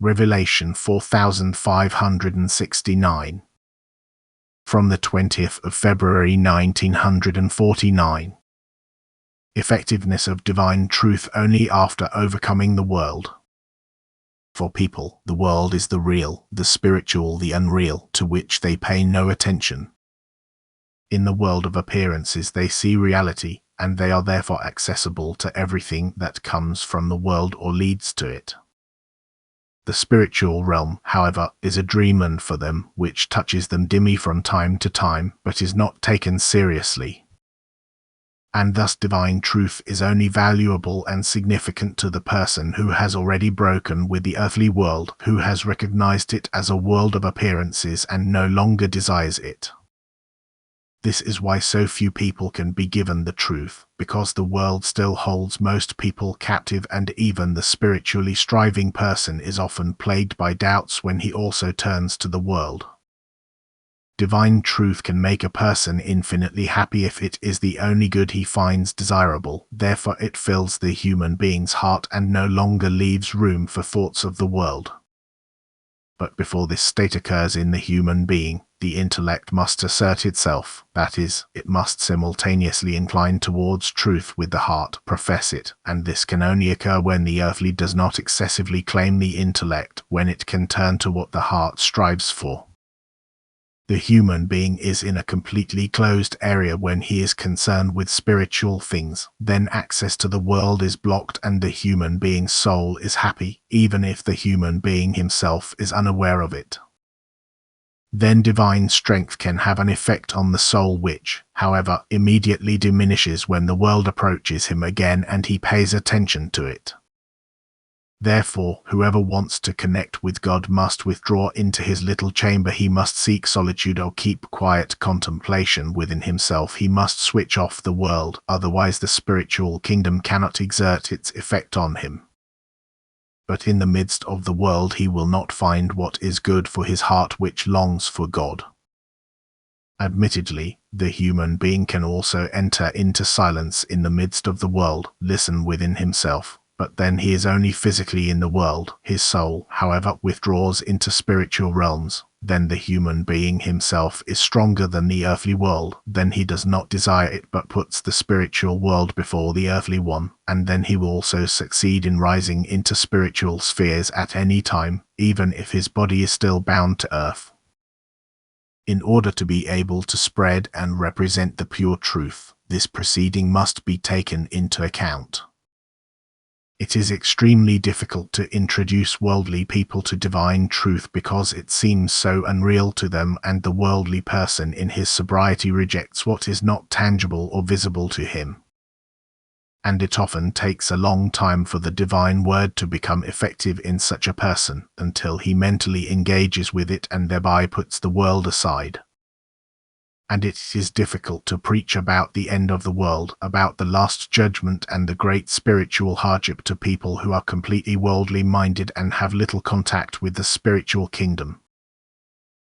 Revelation 4569. From the 20th of February 1949. Effectiveness of divine truth only after overcoming the world. For people, the world is the real, the spiritual, the unreal, to which they pay no attention. In the world of appearances they see reality, and they are therefore accessible to everything that comes from the world or leads to it. The spiritual realm, however, is a dream for them, which touches them dimly from time to time, but is not taken seriously. And thus divine truth is only valuable and significant to the person who has already broken with the earthly world, who has recognized it as a world of appearances and no longer desires it. This is why so few people can be given the truth, because the world still holds most people captive, and even the spiritually striving person is often plagued by doubts when he also turns to the world. Divine truth can make a person infinitely happy if it is the only good he finds desirable, therefore it fills the human being's heart and no longer leaves room for thoughts of the world. But before this state occurs in the human being, the intellect must assert itself, that is, it must simultaneously incline towards truth with the heart, profess it, and this can only occur when the earthly does not excessively claim the intellect, when it can turn to what the heart strives for. The human being is in a completely closed area when he is concerned with spiritual things, then access to the world is blocked and the human being's soul is happy, even if the human being himself is unaware of it. Then divine strength can have an effect on the soul which, however, immediately diminishes when the world approaches him again and he pays attention to it. Therefore, whoever wants to connect with God must withdraw into his little chamber, he must seek solitude or keep quiet contemplation within himself, he must switch off the world, otherwise the spiritual kingdom cannot exert its effect on him. But in the midst of the world he will not find what is good for his heart which longs for God. Admittedly, the human being can also enter into silence in the midst of the world, listen within himself, but then he is only physically in the world. His soul, however, withdraws into spiritual realms. Then the human being himself is stronger than the earthly world. Then he does not desire it but puts the spiritual world before the earthly one, and then he will also succeed in rising into spiritual spheres at any time, even if his body is still bound to earth. In order to be able to spread and represent the pure truth, this proceeding must be taken into account. It is extremely difficult to introduce worldly people to divine truth because it seems so unreal to them, and the worldly person in his sobriety rejects what is not tangible or visible to him. And it often takes a long time for the divine word to become effective in such a person, until he mentally engages with it and thereby puts the world aside. And it is difficult to preach about the end of the world, about the last judgment and the great spiritual hardship to people who are completely worldly minded and have little contact with the spiritual kingdom.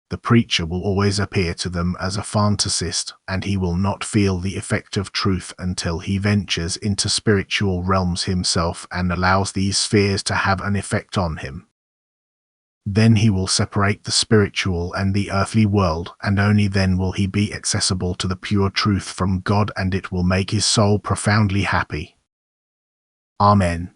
The preacher will always appear to them as a fantasist, and he will not feel the effect of truth until he ventures into spiritual realms himself and allows these spheres to have an effect on him. Then he will separate the spiritual and the earthly world, and only then will he be accessible to the pure truth from God, and it will make his soul profoundly happy. Amen.